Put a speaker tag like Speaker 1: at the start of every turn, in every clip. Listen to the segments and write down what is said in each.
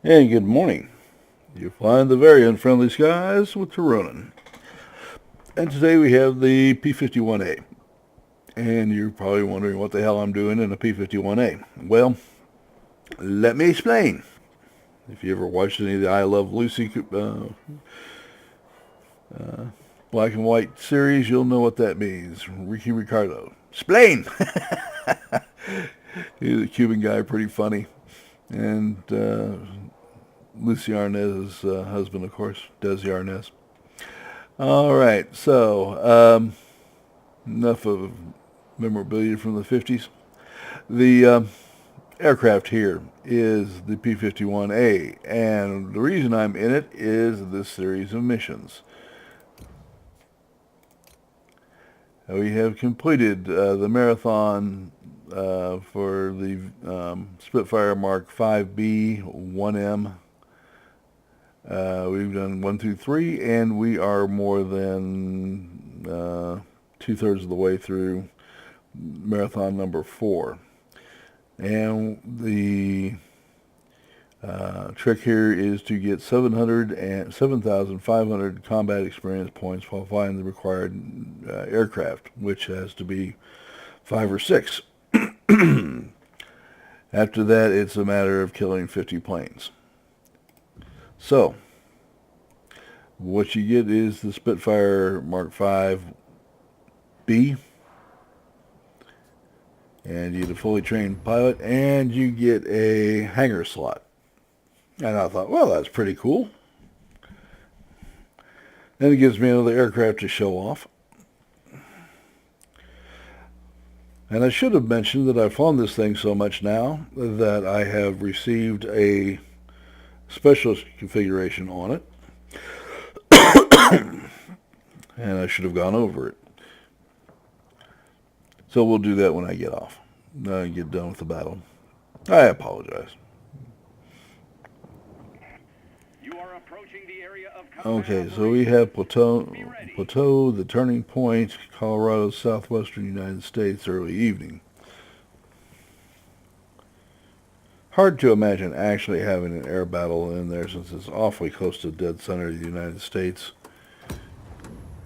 Speaker 1: And good morning. You're flying the very unfriendly skies with Tironan. And today we have the P-51A. And you're probably wondering what the hell I'm doing in a P-51A. Well, let me explain. If you ever watched any of the I Love Lucy black and white series, you'll know what that means. Ricky Ricardo. Explain! He's a Cuban guy, pretty funny. And Lucy Arnaz's husband, of course, Desi Arnaz. All right, so enough of memorabilia from the 50s. The aircraft here is the P-51A, and the reason I'm in it is this series of missions. We have completed the marathon for the Spitfire Mark Vb 1M. We've done 1 through 3, and we are more than two-thirds of the way through marathon number 4. And the trick here is to get 7,500 combat experience points while flying the required aircraft, which has to be 5 or 6. After that, it's a matter of killing 50 planes. So, what you get is the Spitfire Mark Vb, and you get a fully trained pilot, and you get a hangar slot. And I thought, well, that's pretty cool. Then it gives me another aircraft to show off. And I should have mentioned that I've flown this thing so much now that I have received a specialist configuration on it. And I should have gone over it. So we'll do that when I get off. Get done with the battle. I apologize.
Speaker 2: You are approaching the area of
Speaker 1: Okay, so we have Plateau, the turning point, Colorado, southwestern United States, early evening. Hard to imagine actually having an air battle in there since it's awfully close to the dead center of the United States.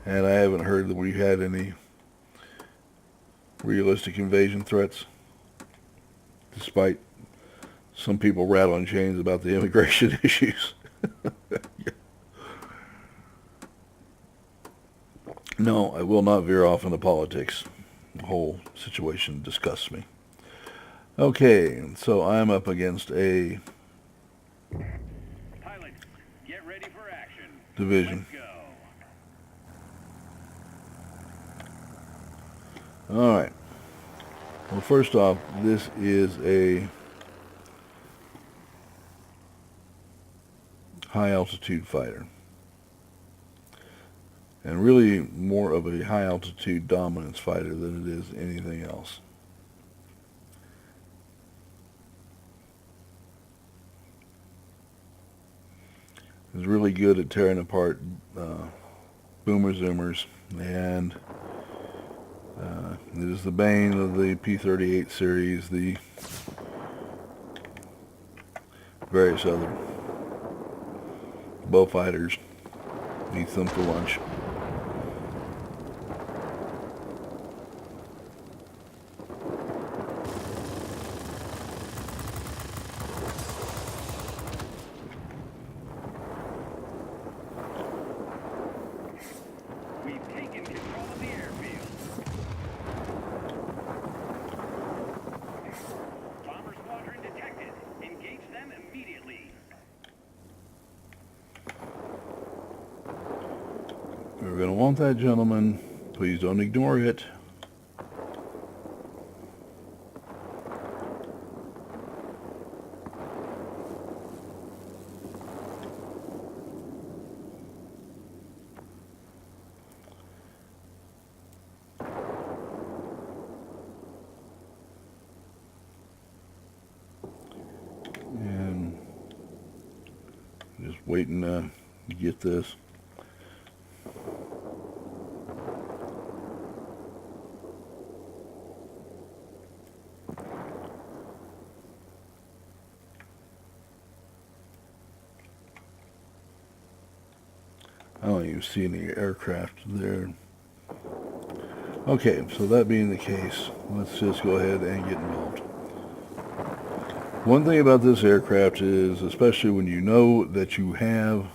Speaker 1: And I haven't heard that we had any realistic invasion threats, despite some people rattling chains about the immigration issues. No, I will not veer off into politics. The whole situation disgusts me. Okay, so I'm up against a
Speaker 2: Pilots, get ready for action.
Speaker 1: division.
Speaker 2: Let's go.
Speaker 1: All right. Well, first off, this is a high-altitude fighter. And really more of a high-altitude dominance fighter than it is anything else. It's really good at tearing apart boomer zoomers, and it is the bane of the P-38 series, the various other bow fighters. Eats them for lunch.
Speaker 2: We've taken control of the airfield. Bomber squadron detected. Engage them immediately.
Speaker 1: We're going to want that, gentlemen. Please don't ignore it. And just waiting to get this. I don't even see any aircraft there. Okay, so that being the case, let's just go ahead and get involved. One thing about this aircraft is, especially when you know that you have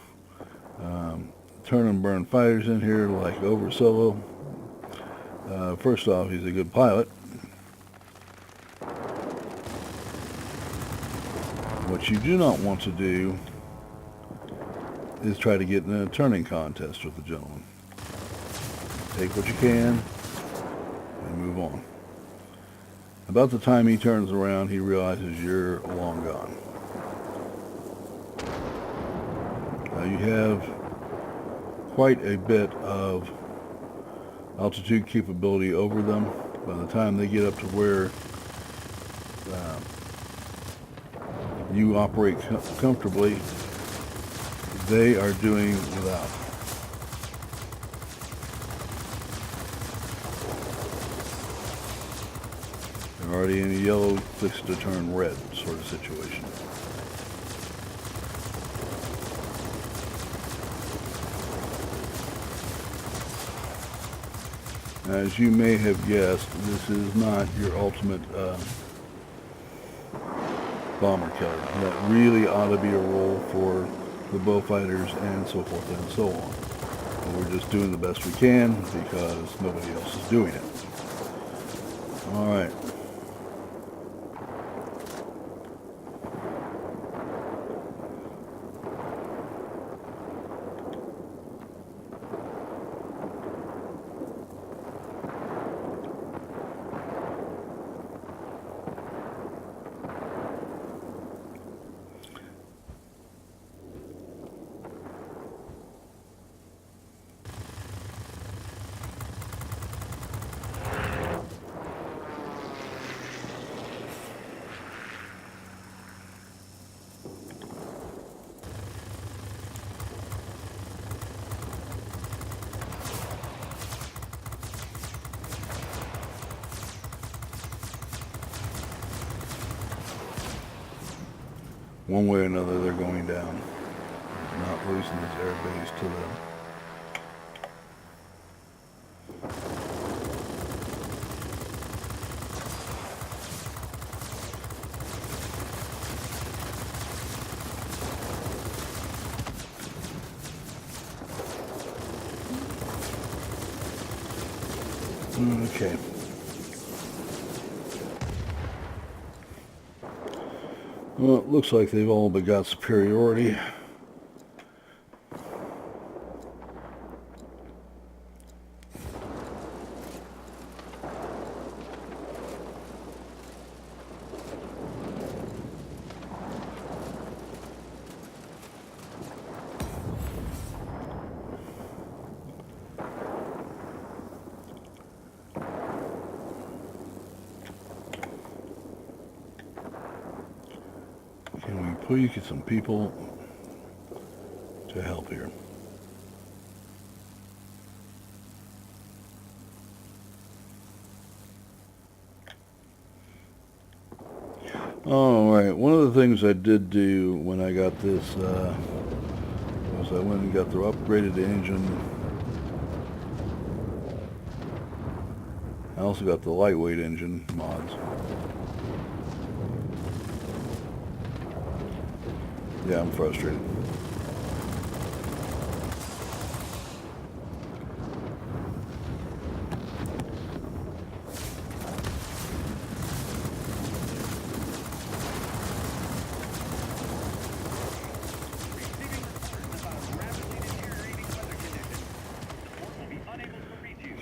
Speaker 1: turn and burn fighters in here like Over Solo, first off, he's a good pilot. What you do not want to do is try to get in a turning contest with the gentleman. Take what you can and move on. About the time he turns around, he realizes you're long gone. Now you have quite a bit of altitude capability over them. By the time they get up to where you operate comfortably, they are doing without. They're already in a yellow, fixed to turn red sort of situation. As you may have guessed, this is not your ultimate bomber killer. That really ought to be a role for the Beaufighters and so forth and so on. And we're just doing the best we can because nobody else is doing it. Alright. One way or another, they're going down. Not losing this air base to them. Okay. Well, it looks like they've all but got superiority. Can we please get some people to help here? Alright, one of the things I did do when I got this was I went and got the upgraded engine. I also got the lightweight engine mods. Yeah, I'm frustrated.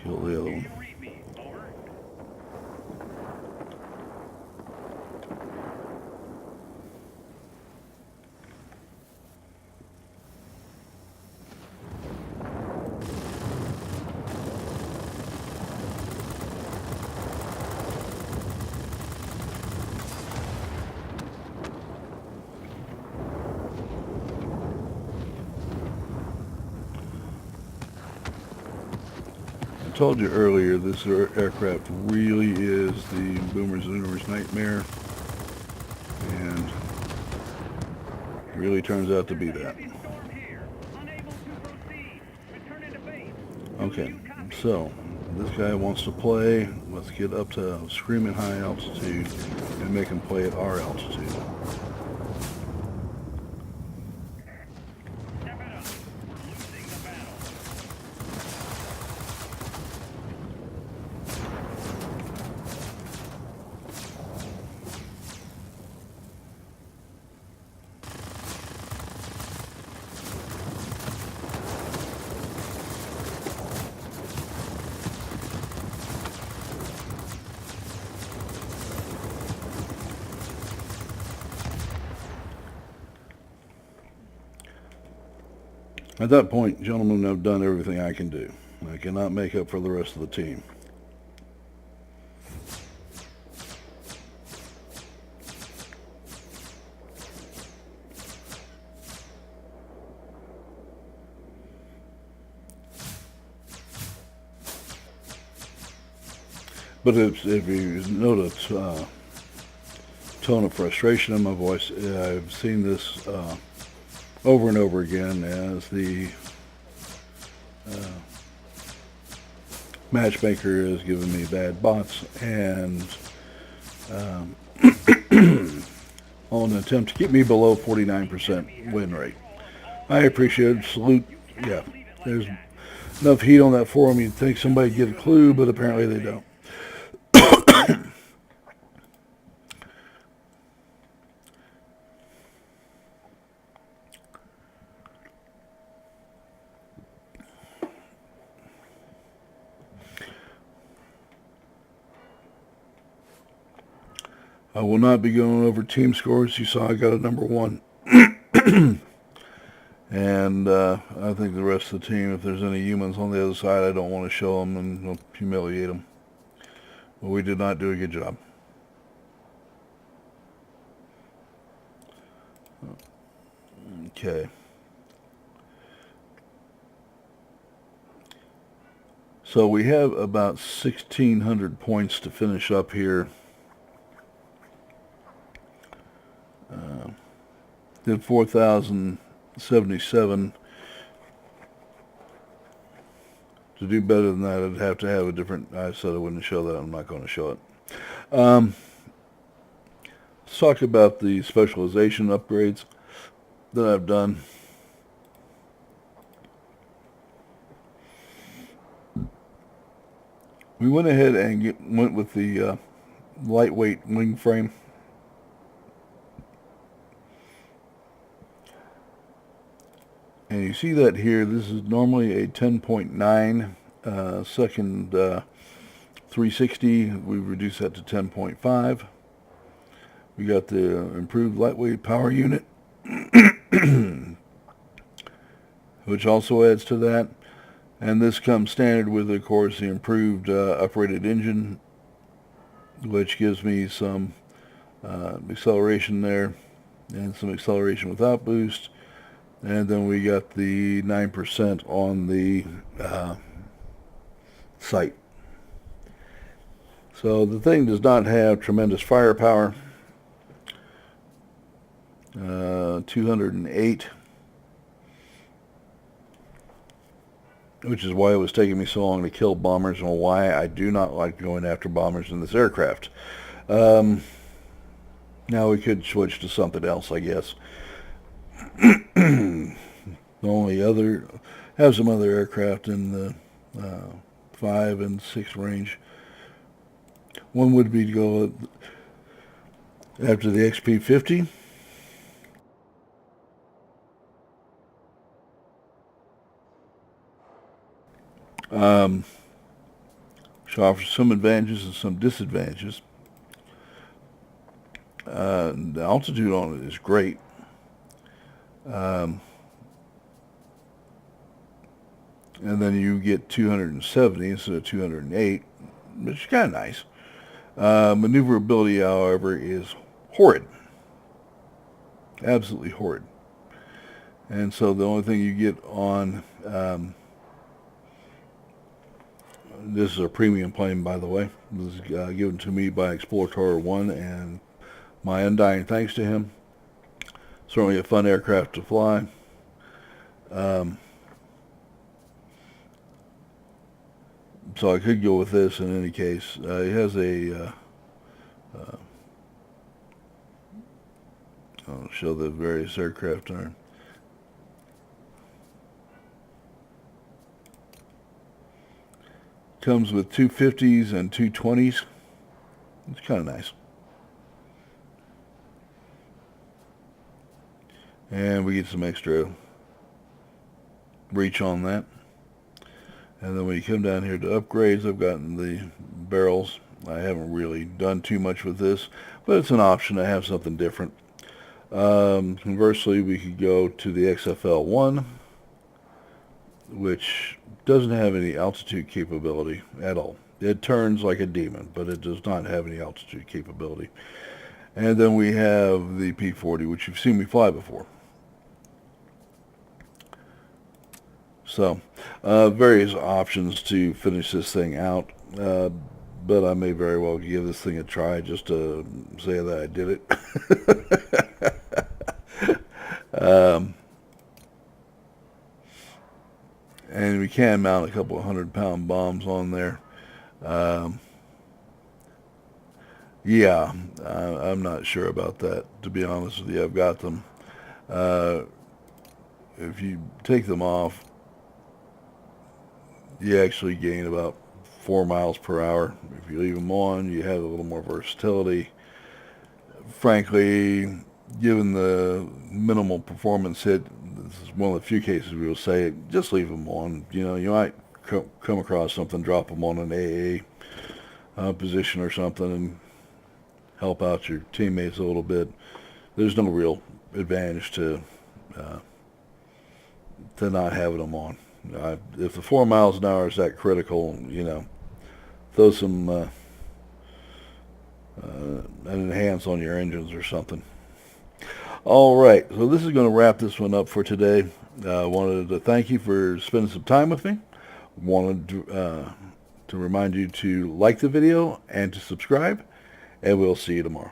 Speaker 1: Kill the other one. I told you earlier, this aircraft really is the Boomer's Zoomer's nightmare, and really turns out to be that. Okay, so this guy wants to play. Let's get up to screaming high altitude and make him play at our altitude.
Speaker 2: Step it up. We're losing the battle.
Speaker 1: At that point, gentlemen, I've done everything I can do. I cannot make up for the rest of the team. But if you notice tone of frustration in my voice, I've seen this over and over again as the matchmaker is giving me bad bots and on an attempt to keep me below 49% win rate. I appreciate it. Salute. Yeah, there's enough heat on that forum. You'd think somebody'd get a clue, but apparently they don't. I will not be going over team scores. You saw I got a number 1. And I think the rest of the team, if there's any humans on the other side, I don't want to show them and humiliate them. But we did not do a good job. Okay. So we have about 1,600 points to finish up here. Did 4,077. To do better than that, I'd have to have a different... I said I wouldn't show that. I'm not going to show it. Let's talk about the specialization upgrades that I've done. We went ahead and went with the lightweight wing frame. And you see that here, this is normally a 10.9 second 360. We reduced that to 10.5. We got the improved lightweight power unit, which also adds to that. And this comes standard with, of course, the improved uprated engine, which gives me some acceleration there and some acceleration without boost. And then we got the 9% on the sight. So the thing does not have tremendous firepower. 208. Which is why it was taking me so long to kill bombers and why I do not like going after bombers in this aircraft. Now we could switch to something else, I guess. The only other, have some other aircraft in the 5 and 6 range. One would be to go after the XP-50. Which offers some advantages and some disadvantages. The altitude on it is great. And then you get 270 instead of 208, which is kind of nice. Maneuverability, however, is horrid. Absolutely horrid. And so the only thing you get on... this is a premium plane, by the way. It was given to me by Explorator 1, and my undying thanks to him. Certainly a fun aircraft to fly. So I could go with this in any case. It has a, I'll show the various aircraft on it. Comes with 250s and 220s. It's kind of nice. And we get some extra reach on that. And then when you come down here to upgrades, I've gotten the barrels. I haven't really done too much with this, but it's an option to have something different. Conversely, we could go to the XFL-1, which doesn't have any altitude capability at all. It turns like a demon, but it does not have any altitude capability. And then we have the P-40, which you've seen me fly before. So, various options to finish this thing out, but I may very well give this thing a try just to say that I did it. And we can mount a couple of 100-pound bombs on there. Yeah, I'm not sure about that, to be honest with you. I've got them. If you take them off, you actually gain about 4 miles per hour. If you leave them on, you have a little more versatility. Frankly, given the minimal performance hit, this is one of the few cases we will say, just leave them on. You know, you might come across something, drop them on an AA position or something and help out your teammates a little bit. There's no real advantage to not having them on. If the 4 miles an hour is that critical, you know, throw some an enhance on your engines or something. All right, so this is going to wrap this one up for today. I wanted to thank you for spending some time with me. Wanted to remind you to like the video and to subscribe, and we'll see you tomorrow.